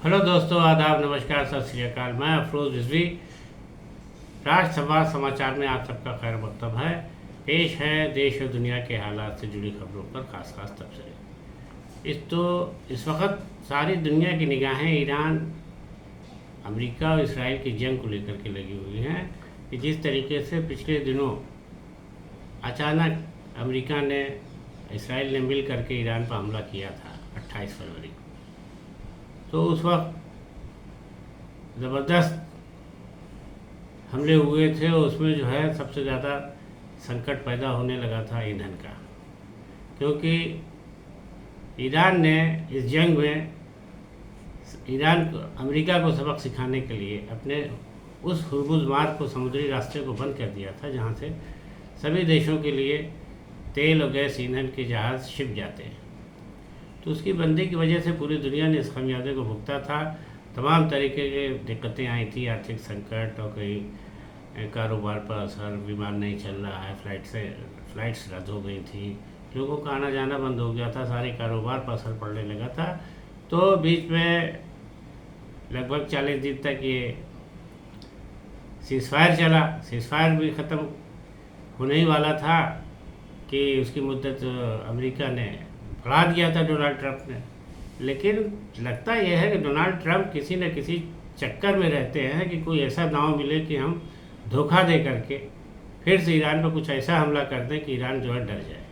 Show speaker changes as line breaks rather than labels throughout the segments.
Hello दोस्तों, आदाब, नमस्कार, सत श्री अकाल। मैं अफरोज़ रिजवी। राष्ट्रसभा समाचार में आप सबका खैर मकदम है। पेश है देश और दुनिया के हालात से जुड़ी खबरों पर खास तबसरे। इस वक्त सारी दुनिया की निगाहें ईरान, अमेरिका और इसराइल की जंग को लेकर के लगी हुई हैं कि जिस तरीके से पिछले दिनों अचानक अमेरिका ने, इसराइल ने मिल करके ईरान पर हमला किया था 28 फरवरी को। तो उस वक्त ज़बरदस्त हमले हुए थे और उसमें जो है सबसे ज़्यादा संकट पैदा होने लगा था ईंधन का, क्योंकि ईरान ने इस जंग में अमेरिका को सबक सिखाने के लिए अपने उस हुर्मुज़ मार्ग को, समुद्री रास्ते को बंद कर दिया था, जहाँ से सभी देशों के लिए तेल और गैस ईंधन के जहाज़ शिप जाते हैं। तो उसकी बंदी की वजह से पूरी दुनिया ने इस खमियाजे को भुगता था। तमाम तरीके की दिक्कतें आई थी, आर्थिक संकट और कई कारोबार पर असर, विमान नहीं चल रहा है, फ्लाइट्स रद्द हो गई थी, लोगों का आना जाना बंद हो गया था, सारे कारोबार पर असर पड़ने लगा था। तो बीच में लगभग 40 दिन तक ये सीज़फायर चला। सीज़फायर भी ख़त्म होने ही वाला था कि उसकी मुद्दत अमेरिका ने बढ़ा दिया था, डोनाल्ड ट्रंप ने। लेकिन लगता यह है कि डोनाल्ड ट्रंप किसी न किसी चक्कर में रहते हैं कि कोई ऐसा दांव मिले कि हम धोखा दे करके फिर से ईरान पर कुछ ऐसा हमला कर दें कि ईरान जो है डर जाए।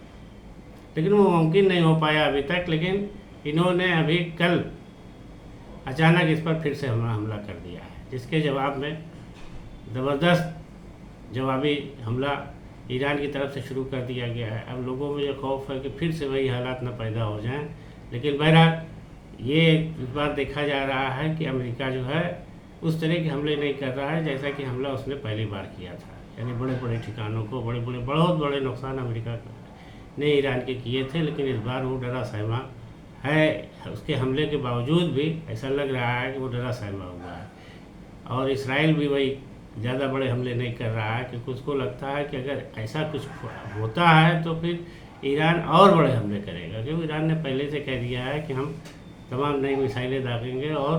लेकिन वो मुमकिन नहीं हो पाया अभी तक। लेकिन इन्होंने अभी कल अचानक इस पर फिर से हमला कर दिया है, जिसके जवाब में ज़बरदस्त जवाबी हमला ईरान की तरफ से शुरू कर दिया गया है। अब लोगों में ये खौफ है कि फिर से वही हालात न पैदा हो जाएं। लेकिन बहरहाल ये इस बार देखा जा रहा है कि अमेरिका जो है उस तरह के हमले नहीं कर रहा है जैसा कि हमला उसने पहली बार किया था। यानी बड़े बड़े ठिकानों को, बहुत बड़े नुकसान अमेरिका ने ईरान के किए थे। लेकिन इस बार वो डरा सहमा है। उसके हमले के बावजूद भी ऐसा लग रहा है कि वो डरा सहमा हुआ है। और इसराइल भी वही ज़्यादा बड़े हमले नहीं कर रहा है, क्योंकि उसको लगता है कि अगर ऐसा कुछ होता है तो फिर ईरान और बड़े हमले करेगा, क्योंकि ईरान ने पहले से कह दिया है कि हम तमाम नई मिसाइलें दागेंगे और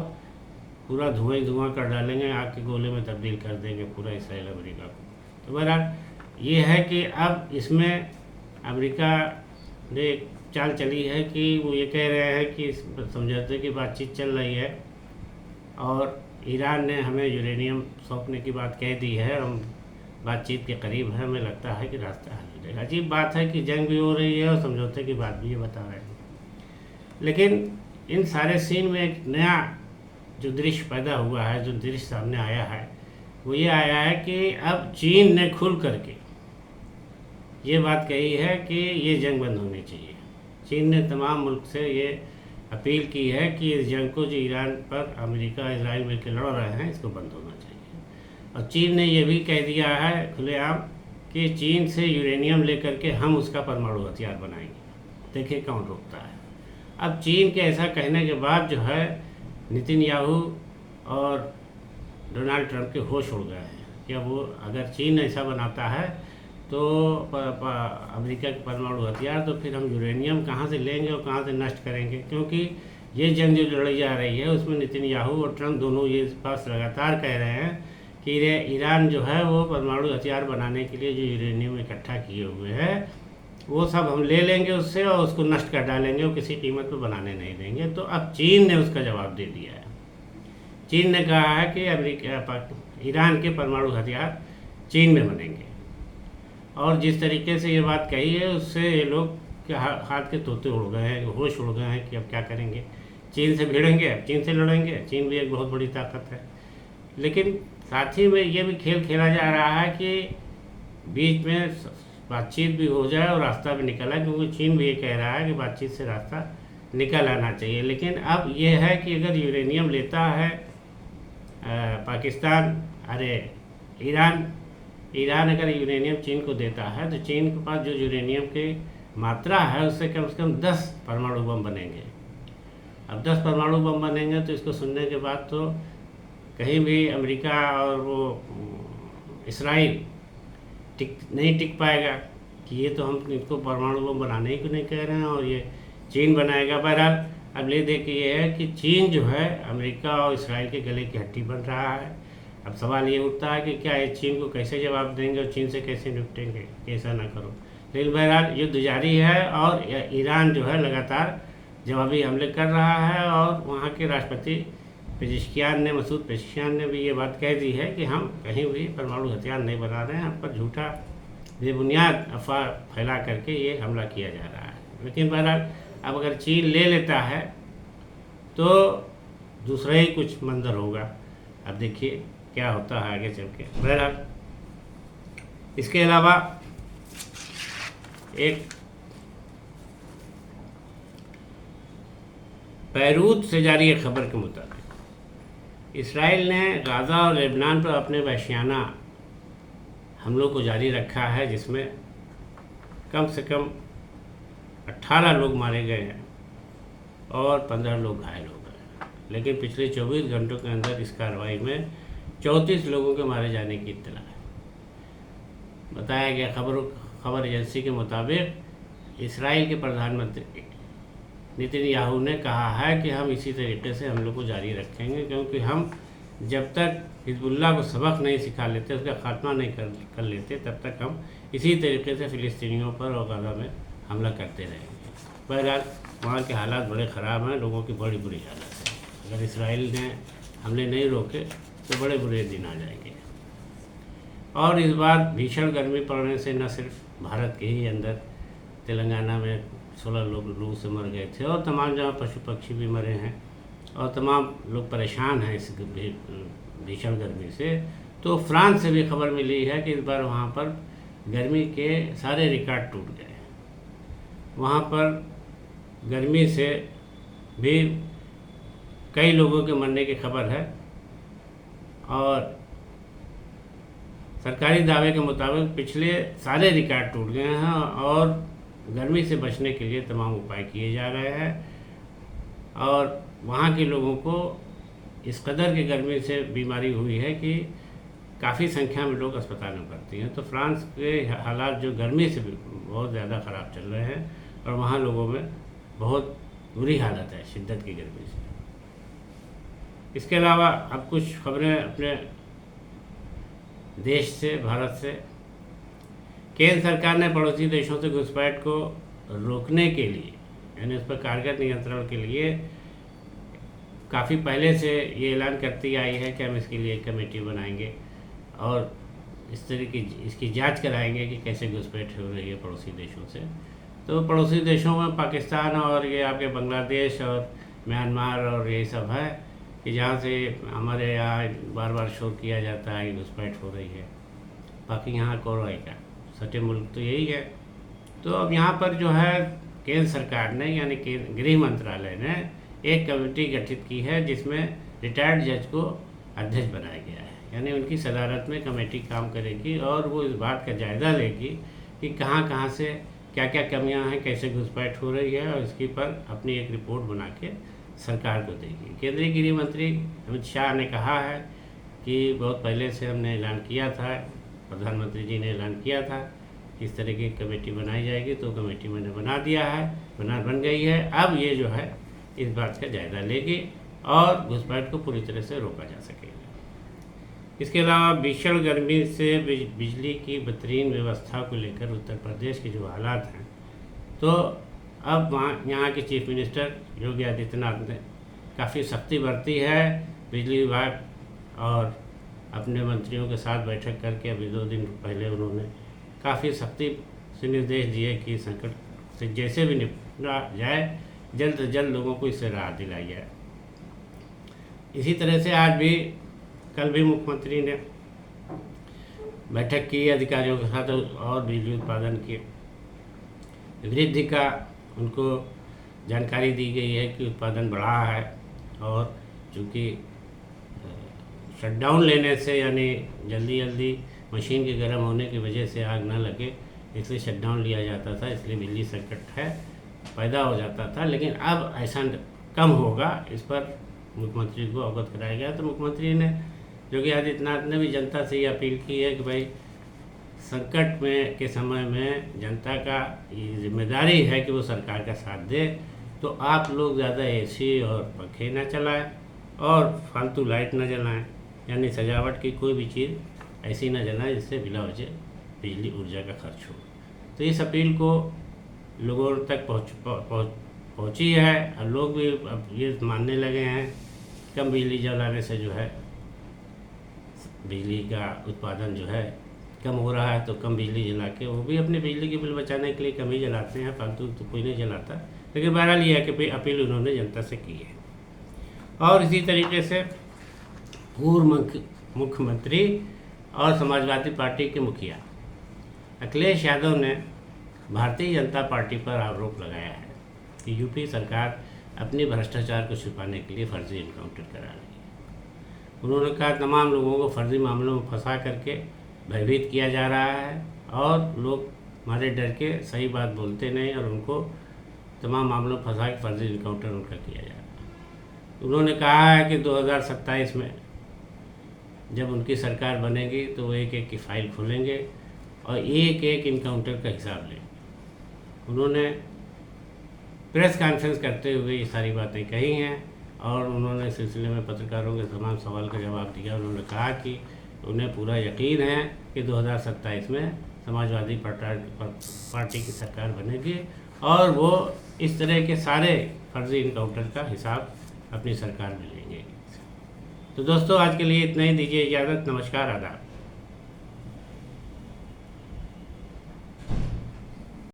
पूरा धुआं ही धुआं कर डालेंगे, आग के गोले में तब्दील कर देंगे पूरा इसराइल अमेरिका को। तो बहरहाल ये है कि अब इसमें अमेरिका ने एक चाल चली है कि वो ये कह रहे हैं कि समझौते की बातचीत चल रही है और ईरान ने हमें यूरेनियम सौंपने की बात कह दी है, हम बातचीत के करीब है, हमें लगता है कि रास्ता हल हो जाएगा। अजीब बात है कि जंग भी हो रही है और समझौते की बात भी ये बता रहे हैं। लेकिन इन सारे सीन में एक नया जो दृश्य पैदा हुआ है, जो दृश्य सामने आया है, वो ये आया है कि अब चीन ने खुल करके ये बात कही है कि ये जंग बंद होनी चाहिए। चीन ने तमाम मुल्क से ये अपील की है कि इस जंग को जो ईरान पर अमेरिका इसराइल मिलकर लड़ रहे हैं, इसको बंद होना चाहिए। और चीन ने यह भी कह दिया है खुलेआम कि चीन से यूरेनियम लेकर के हम उसका परमाणु हथियार बनाएंगे, देखिए कौन रोकता है। अब चीन के ऐसा कहने के बाद जो है नेतन्याहू और डोनाल्ड ट्रंप के होश उड़ गए हैं कि अब वो, अगर चीन ऐसा बनाता है तो अमेरिका के परमाणु हथियार, तो फिर हम यूरेनियम कहाँ से लेंगे और कहाँ से नष्ट करेंगे। क्योंकि ये जंग जो लड़ी जा रही है उसमें नेतन्याहू और ट्रंप दोनों ये बात लगातार कह रहे हैं कि ईरान जो है वो परमाणु हथियार बनाने के लिए जो यूरेनियम इकट्ठा किए हुए हैं वो सब हम ले लेंगे उससे और उसको नष्ट कर डालेंगे और किसी कीमत पर बनाने नहीं देंगे। तो अब चीन ने उसका जवाब दे दिया है। चीन ने कहा है कि ईरान के परमाणु हथियार चीन में बनेंगे। और जिस तरीके से ये बात कही है उससे ये लोग के हाथ के तोते उड़ गए हैं, होश उड़ गए हैं कि अब क्या करेंगे। चीन से भिड़ेंगे, अब चीन से लड़ेंगे। चीन भी एक बहुत बड़ी ताकत है। लेकिन साथ ही में ये भी खेल खेला जा रहा है कि बीच में बातचीत भी हो जाए और रास्ता भी निकल आए, क्योंकि चीन भी ये कह रहा है कि बातचीत से रास्ता निकल आना चाहिए। लेकिन अब ये है कि अगर यूरेनियम लेता है पाकिस्तान, ईरान अगर यूरेनियम चीन को देता है तो चीन के पास जो यूरेनियम की मात्रा है उससे कम से कम 10 परमाणु बम बनेंगे। अब 10 परमाणु बम बनेंगे तो इसको सुनने के बाद तो कहीं भी अमेरिका और वो इसराइल नहीं टिक पाएगा कि ये तो हम इनको परमाणु बम बनाने ही को नहीं कह रहे हैं और ये चीन बनाएगा। बहरहाल अब ले दे के ये है कि चीन जो है अमेरिका और इसराइल के गले की हड्डी बन रहा है। अब सवाल ये उठता है कि क्या ये चीन को कैसे जवाब देंगे और चीन से कैसे निपटेंगे कि ऐसा ना करो। लेकिन बहरहाल युद्ध जारी है और ईरान जो है लगातार जवाबी हमले कर रहा है और वहाँ के राष्ट्रपति पेजिशकियान ने मसूद पेजिशकियान ने भी ये बात कह दी है कि हम कहीं भी परमाणु हथियार नहीं बना रहे हैं, हम पर झूठा बेबुनियाद अफवाह फैला करके ये हमला किया जा रहा है। लेकिन बहरहाल अब अगर चीन ले लेता है तो दूसरा ही कुछ मंजर होगा। अब देखिए क्या होता है आगे चल के। बहरहाल इसके अलावा एक बैरूत से जारी एक खबर के मुताबिक इसराइल ने गाज़ा और लेबनान पर अपने वहशियाना हमलों को जारी रखा है, जिसमें कम से कम 18 लोग मारे गए हैं और 15 लोग घायल हो गए। लेकिन पिछले 24 घंटों के अंदर इस कार्रवाई में 34 लोगों के मारे जाने की इत्तला है। बताया गया खबर एजेंसी के मुताबिक इसराइल के प्रधानमंत्री नेतन्याहू ने कहा है कि हम इसी तरीके से हमलों को जारी रखेंगे, क्योंकि हम जब तक हिजबुल्लाह को सबक नहीं सिखा लेते, उसका खात्मा नहीं कर लेते, तब तक हम इसी तरीके से फ़िलिस्तीनियों पर और गाज़ा में हमला करते रहेंगे। बहरहाल वहाँ के हालात बड़े ख़राब हैं, लोगों की बड़ी बुरी हालत है। अगर इसराइल ने हमले नहीं रोके तो बड़े बुरे दिन आ जाएंगे। और इस बार भीषण गर्मी पड़ने से न सिर्फ भारत के ही अंदर तेलंगाना में 16 लोग लू से मर गए थे और तमाम जगह पशु पक्षी भी मरे हैं और तमाम लोग परेशान हैं इस भीषण गर्मी से। तो फ्रांस से भी खबर मिली है कि इस बार वहाँ पर गर्मी के सारे रिकॉर्ड टूट गए। वहाँ पर गर्मी से भी कई लोगों के मरने की खबर है और सरकारी दावे के मुताबिक पिछले सारे रिकॉर्ड टूट गए हैं और गर्मी से बचने के लिए तमाम उपाय किए जा रहे हैं और वहाँ के लोगों को इस कदर की गर्मी से बीमारी हुई है कि काफ़ी संख्या में लोग अस्पताल में भर्ती हैं। तो फ्रांस के हालात जो गर्मी से भी बहुत ज़्यादा ख़राब चल रहे हैं और वहाँ लोगों में बहुत बुरी हालत है शिद्दत की गर्मी से। इसके अलावा अब कुछ खबरें अपने देश से, भारत से। केंद्र सरकार ने पड़ोसी देशों से घुसपैठ को रोकने के लिए, यानी उस पर कारगर नियंत्रण के लिए काफ़ी पहले से ये ऐलान करती आई है कि हम इसके लिए एक कमेटी बनाएंगे और इस तरह की इसकी जांच कराएंगे कि कैसे घुसपैठ हो रही है पड़ोसी देशों से। तो पड़ोसी देशों में पाकिस्तान और ये आपके बांग्लादेश और म्यांमार और यही सब है कि जहाँ से हमारे यहाँ बार बार शोर किया जाता है कि घुसपैठ हो रही है। बाकी यहाँ कोरवाई का सटे मुल्क तो यही है। तो अब यहाँ पर जो है केंद्र सरकार ने यानी कि गृह मंत्रालय ने एक कमेटी गठित की है जिसमें रिटायर्ड जज को अध्यक्ष बनाया गया है। यानी उनकी सदारत में कमेटी काम करेगी और वो इस बात का जायज़ा लेगी कि कहाँ कहाँ से क्या क्या कमियां हैं, कैसे घुसपैठ हो रही है और इसके पर अपनी एक रिपोर्ट बना के सरकार को देगी। केंद्रीय गृह मंत्री अमित शाह ने कहा है कि बहुत पहले से हमने ऐलान किया था, प्रधानमंत्री जी ने ऐलान किया था कि इस तरह की कमेटी बनाई जाएगी, तो कमेटी मैंने बना दिया है, बन गई है। अब ये जो है इस बात का जायज़ा लेगी और घुसपैठ को पूरी तरह से रोका जा सकेगा। इसके अलावा भीषण गर्मी से बिजली की बेहतरीन व्यवस्था को लेकर उत्तर प्रदेश के जो हालात हैं, तो अब वहाँ यहाँ के चीफ मिनिस्टर योगी आदित्यनाथ ने काफ़ी सख्ती बरती है। बिजली विभाग और अपने मंत्रियों के साथ बैठक करके अभी 2 दिन पहले उन्होंने काफ़ी सख्ती से निर्देश दिए कि संकट से जैसे भी निपटा जाए, जल्द से जल्द लोगों को इससे राहत दिलाई जाए। इसी तरह से आज भी, कल भी मुख्यमंत्री ने बैठक की अधिकारियों के साथ और बिजली उत्पादन की वृद्धि का उनको जानकारी दी गई है कि उत्पादन बढ़ा है और चूँकि शटडाउन लेने से यानी जल्दी मशीन के गर्म होने की वजह से आग ना लगे इसलिए शटडाउन लिया जाता था, इसलिए बिजली संकट पैदा हो जाता था। लेकिन अब ऐसा कम होगा, इस पर मुख्यमंत्री को अवगत कराया गया। तो मुख्यमंत्री ने योगी आदित्यनाथ ने भी जनता से ये अपील की है कि भाई संकट में के समय में जनता का ये जिम्मेदारी है कि वो सरकार का साथ दे, तो आप लोग ज़्यादा एसी और पंखे ना चलाएं और फालतू लाइट ना जलाएं, यानी सजावट की कोई भी चीज़ ऐसी ना जलाएं जिससे बिला वजह बिजली ऊर्जा का खर्च हो। तो इस अपील को लोगों तक पहुँची है और लोग भी अब ये मानने लगे हैं कम बिजली जलाने से जो है बिजली का उत्पादन जो है कम हो रहा है। तो कम बिजली जला के वो भी अपने बिजली के बिल बचाने के लिए कम ही जलाते हैं, फालतू तो कोई नहीं जलाता। लेकिन बहरहाल ये है कि अपील उन्होंने जनता से की है। और इसी तरीके से पूर्व मुख्यमंत्री और समाजवादी पार्टी के मुखिया अखिलेश यादव ने भारतीय जनता पार्टी पर आरोप लगाया है कि यूपी सरकार अपनी भ्रष्टाचार को छिपाने के लिए फर्जी इनकाउंटर करा रही है। उन्होंने कहा तमाम लोगों को फर्जी मामलों में फंसा करके भयभीत किया जा रहा है और लोग हमारे डर के सही बात बोलते नहीं और उनको तमाम मामलों में फंसा के फर्जी इनकाउंटर उनका किया जा रहा है। उन्होंने कहा है कि 2027 में जब उनकी सरकार बनेगी तो वो एक एक की फाइल खोलेंगे और एक एक इनकाउंटर का हिसाब लेंगे। उन्होंने प्रेस कॉन्फ्रेंस करते हुए ये सारी बातें कही हैं और उन्होंने इस सिलसिले में पत्रकारों के तमाम सवाल का जवाब दिया। उन्होंने कहा कि उन्हें पूरा यकीन है कि 2027 में समाजवादी पार्टी की सरकार बनेगी और वो इस तरह के सारे फर्जी इनकाउंटर का हिसाब अपनी सरकार में लेंगे। तो दोस्तों आज के लिए इतना ही, दीजिए इजाज़त। नमस्कार, आदाब।